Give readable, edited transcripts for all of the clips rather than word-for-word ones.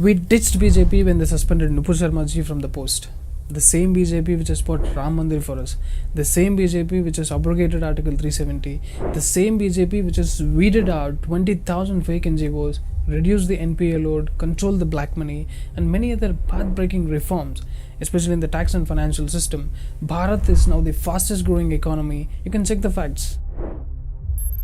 We ditched BJP when they suspended Nupur Sharma ji from the post. The same BJP which has fought Ram Mandir for us. The same BJP which has abrogated Article 370. The same BJP which has weeded out 20,000 fake NGOs, reduced the NPA load, controlled the black money, and many other path-breaking reforms, especially in the tax and financial system. Bharat is now the fastest growing economy. You can check the facts.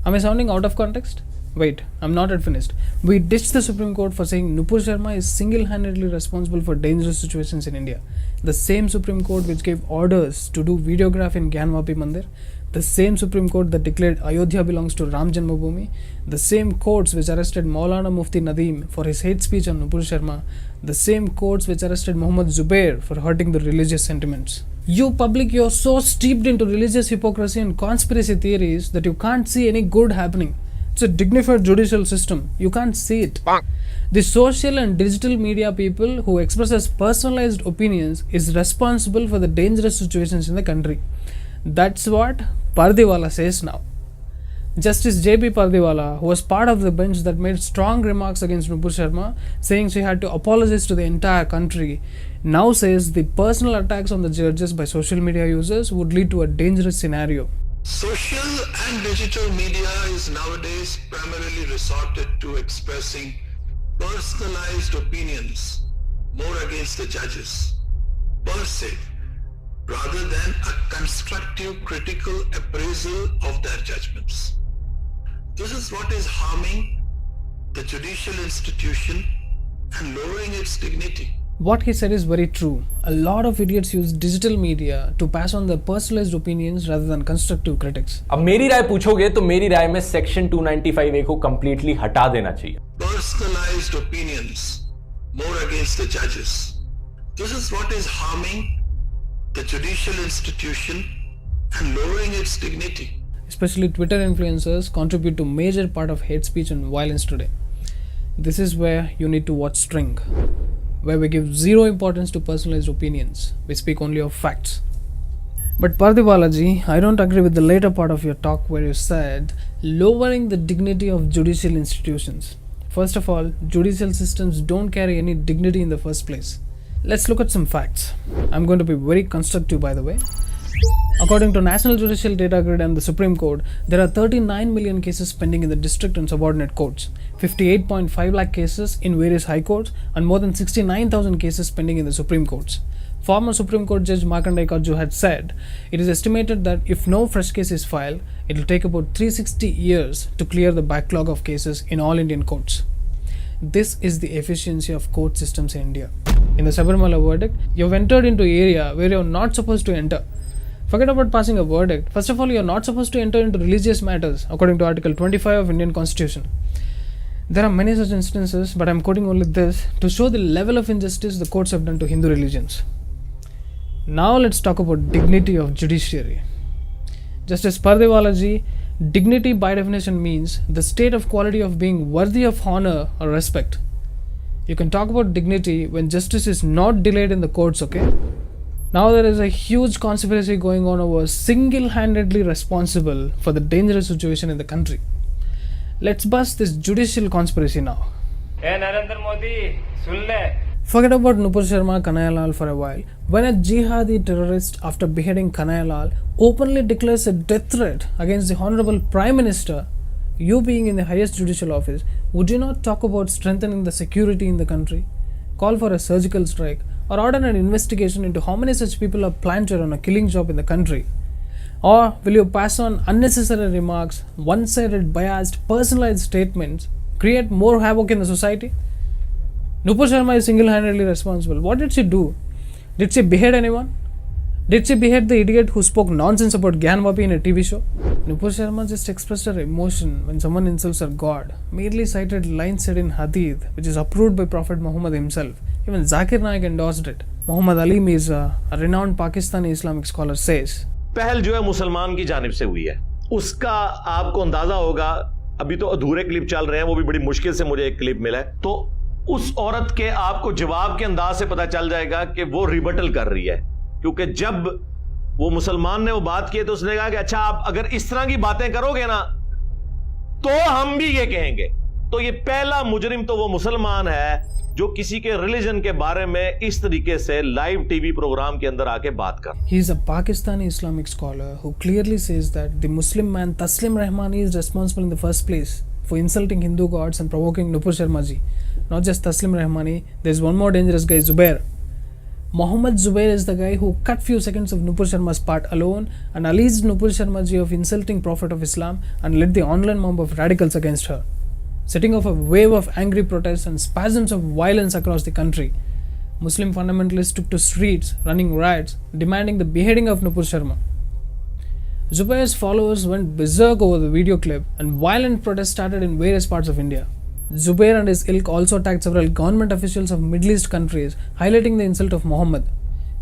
Am I sounding out of context? Wait, I'm not yet finished. We ditched the Supreme Court for saying Nupur Sharma is single-handedly responsible for dangerous situations in India. The same Supreme Court which gave orders to do videograph in Gyanvapi Mandir. The same Supreme Court that declared Ayodhya belongs to Ram Janmabhoomi. The same courts which arrested Maulana Mufti Nadeem for his hate speech on Nupur Sharma. The same courts which arrested Mohammad Zubair for hurting the religious sentiments. You public, you're so steeped into religious hypocrisy and conspiracy theories that you can't see any good happening. It's a dignified judicial system. You can't see it. The social and digital media people who expresses personalized opinions is responsible for the dangerous situations in the country. That's what Pardiwala says now. Justice J.B. Pardiwala, who was part of the bench that made strong remarks against Nupur Sharma, saying she had to apologize to the entire country, now says the personal attacks on the judges by social media users would lead to a dangerous scenario. Social and digital media is nowadays primarily resorted to expressing personalized opinions more against the judges per se, rather than a constructive critical appraisal of their judgments. This is what is harming the judicial institution and lowering its dignity. What he said is very true. A lot of idiots use digital media to pass on their personalized opinions rather than constructive critics. अब मेरी राय पूछोगे तो मेरी राय में section 295A को completely हटा देना चाहिए. Personalized opinions more against the judges. This is what is harming the judicial institution and lowering its dignity. Especially Twitter influencers contribute to major part of hate speech and violence today. This is where you need to watch String, where we give zero importance to personalized opinions. We speak only of facts. But Pardiwala ji, I don't agree with the later part of your talk where you said lowering the dignity of judicial institutions. First of all, judicial systems don't carry any dignity in the first place. Let's look at some facts. I'm going to be very constructive, by the way. According to National Judicial Data Grid and the Supreme Court, there are 39 million cases pending in the district and subordinate courts, 58.5 lakh cases in various high courts, and more than 69,000 cases pending in the Supreme Courts. Former Supreme Court Judge Markanday Kajju had said, it is estimated that if no fresh case is filed, it will take about 360 years to clear the backlog of cases in all Indian courts. This is the efficiency of court systems in India. In the Sabarimala verdict, you have entered into an area where you are not supposed to enter. Forget about passing a verdict. First of all, you are not supposed to enter into religious matters according to Article 25 of Indian Constitution. There are many such instances, but I am quoting only this to show the level of injustice the courts have done to Hindu religions. Now let's talk about dignity of judiciary. Justice Pardiwala ji, dignity by definition means the state of quality of being worthy of honor or respect. You can talk about dignity when justice is not delayed in the courts, okay? Now there is a huge conspiracy going on over single-handedly responsible for the dangerous situation in the country. Let's bust this judicial conspiracy now. Hey Narendra Modi, sun le. Forget about Nupur Sharma Kanayalal for a while. When a jihadi terrorist, after beheading Kanayalal, openly declares a death threat against the Honorable Prime Minister, you being in the highest judicial office, would you not talk about strengthening the security in the country? Call for a surgical strike or order an investigation into how many such people are planted on a killing job in the country? Or will you pass on unnecessary remarks, one-sided, biased, personalized statements, create more havoc in the society? Nupur Sharma is single-handedly responsible. What did she do? Did she behead anyone? Did she behead the idiot who spoke nonsense about Gyanvapi in a TV show? Nupur Sharma just expressed her emotion when someone insults her God, merely cited lines said in Hadith, which is approved by Prophet Muhammad himself. Even Zakir Naik endorsed it. Muhammad Ali Mirza, a renowned Pakistani Islamic scholar, says, पहल जो है मुसलमान की जानिब से हुई है, उसका आपको अंदाजा होगा. अभी तो अधूरे क्लिप चल रहे हैं, वो भी बड़ी मुश्किल से मुझे एक क्लिप मिला है, तो उस औरत के आपको जवाब के अंदाज से पता चल जाएगा कि वो रिबटल कर रही है. क्योंकि जब वो मुसलमान ने वो बात की तो उसने कहा कि अच्छा आप अगर इस तरह की बातें करोगे ना तो हम भी ये कहेंगे. तो ये पहला मुजरिम तो वो मुसलमान है जो किसी के रिलीजन के बारे में इस तरीके से लाइव टीवी प्रोग्राम के अंदर आके बात कर। He is a Pakistani Islamic scholar who clearly says that the Muslim man Taslim Rahmani is responsible in the first place for insulting Hindu gods and provoking Nupur Sharma ji. Not just Taslim Rahmani, there is one more dangerous guy, Zubair. Mohammed Zubair is the guy who cut few seconds of Nupur Sharma's part alone and alleged Nupur Sharma ji of insulting Prophet of Islam and led the online mob of radicals against her, setting off a wave of angry protests and spasms of violence across the country. Muslim fundamentalists took to streets, running riots, demanding the beheading of Nupur Sharma. Zubair's followers went berserk over the video clip and violent protests started in various parts of India. Zubair and his ilk also attacked several government officials of Middle East countries, highlighting the insult of Muhammad.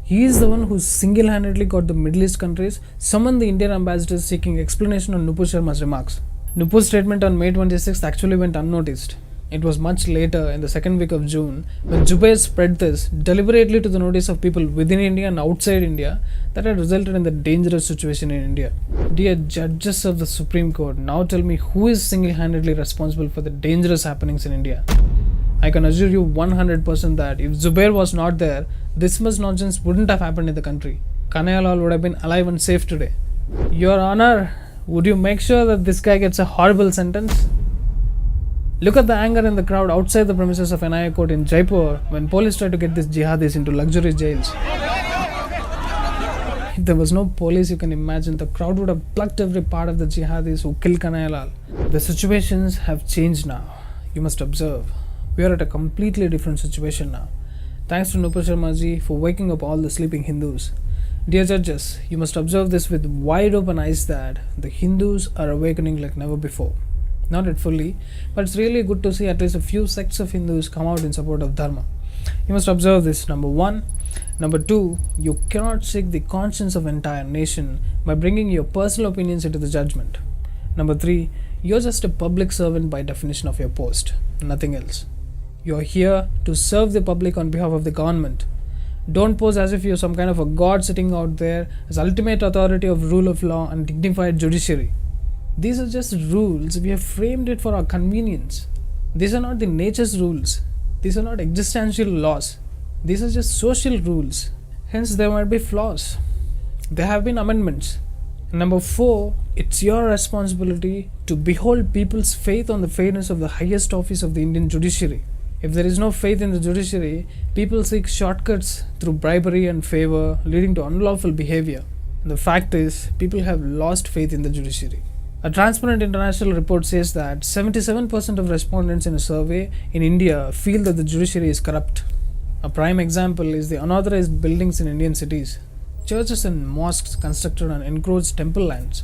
He is the one who single-handedly got the Middle East countries summoned the Indian ambassadors seeking explanation on Nupur Sharma's remarks. Nupur's statement on May 26th actually went unnoticed. It was much later, in the second week of June, when Zubair spread this deliberately to the notice of people within India and outside India that had resulted in the dangerous situation in India. Dear judges of the Supreme Court, now tell me who is single-handedly responsible for the dangerous happenings in India? I can assure you 100% that if Zubair was not there, this much nonsense wouldn't have happened in the country. Kanayalal would have been alive and safe today. Your Honor, would you make sure that this guy gets a horrible sentence? Look at the anger in the crowd outside the premises of NIA court in Jaipur when police tried to get these jihadis into luxury jails. If there was no police, you can imagine the crowd would have plucked every part of the jihadis who killed Kanayalal. The situations have changed now. You must observe. We are at a completely different situation now. Thanks to Nupur Sharma ji for waking up all the sleeping Hindus. Dear judges, you must observe this with wide open eyes that the Hindus are awakening like never before. Not yet fully, but it's really good to see at least a few sects of Hindus come out in support of Dharma. You must observe this, number one. Number two, you cannot shake the conscience of an entire nation by bringing your personal opinions into the judgment. Number three, you're just a public servant by definition of your post, nothing else. You're here to serve the public on behalf of the government. Don't pose as if you're some kind of a god sitting out there as ultimate authority of rule of law and dignified judiciary. These are just rules. We have framed it for our convenience. These are not the nature's rules. These are not existential laws. These are just social rules. Hence, there might be flaws. There have been amendments. Number four, it's your responsibility to behold people's faith on the fairness of the highest office of the Indian judiciary. If there is no faith in the judiciary, people seek shortcuts through bribery and favor, leading to unlawful behavior. And the fact is, people have lost faith in the judiciary. A Transparent International report says that 77% of respondents in a survey in India feel that the judiciary is corrupt. A prime example is the unauthorized buildings in Indian cities, churches and mosques constructed on encroached temple lands.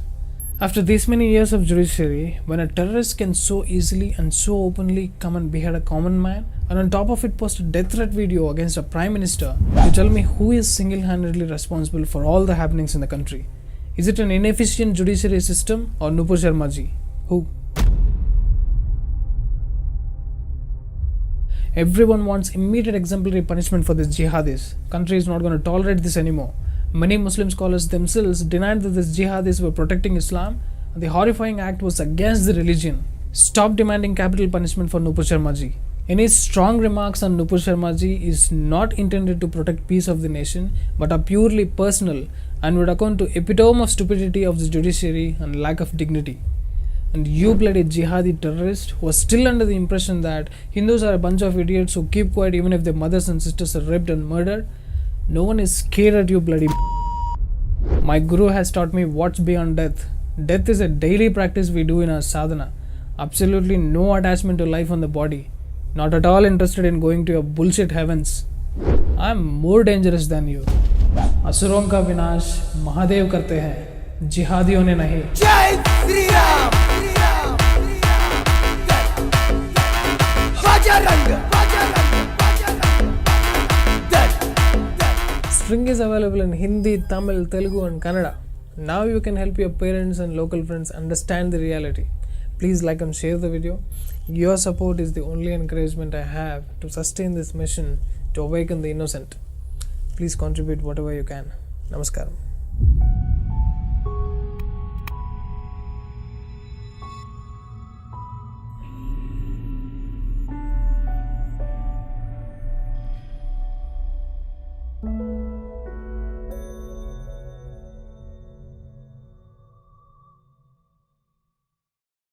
After these many years of judiciary, when a terrorist can so easily and so openly come and behead a common man, and on top of it post a death threat video against a prime minister, you tell me who is single-handedly responsible for all the happenings in the country? Is it an inefficient judiciary system or Nupur Sharma ji? Who? Everyone wants immediate exemplary punishment for these jihadis. Country is not going to tolerate this anymore. Many Muslim scholars themselves denied that these jihadis were protecting Islam and the horrifying act was against the religion. Stop demanding capital punishment for Nupur Sharma ji. Any strong remarks on Nupur Sharma ji is not intended to protect peace of the nation but are purely personal and would account to epitome of stupidity of the judiciary and lack of dignity. And you bloody jihadi terrorist who are still under the impression that Hindus are a bunch of idiots who keep quiet even if their mothers and sisters are raped and murdered, no one is scared at you bloody. My guru has taught me what's beyond death. Death is a daily practice we do in our sadhana. Absolutely no attachment to life on the body. Not at all interested in going to your bullshit heavens. I am more dangerous than you. असुरों का विनाश महादेव करते हैं, जिहादियों ने नहीं. जय Shri Ram. String is available in Hindi, Tamil, Telugu and Kannada. Now you can help your parents and local friends understand the reality. Please like and share the video. Your support is the only encouragement I have to sustain this mission to awaken the innocent. Please contribute whatever you can. Namaskaram.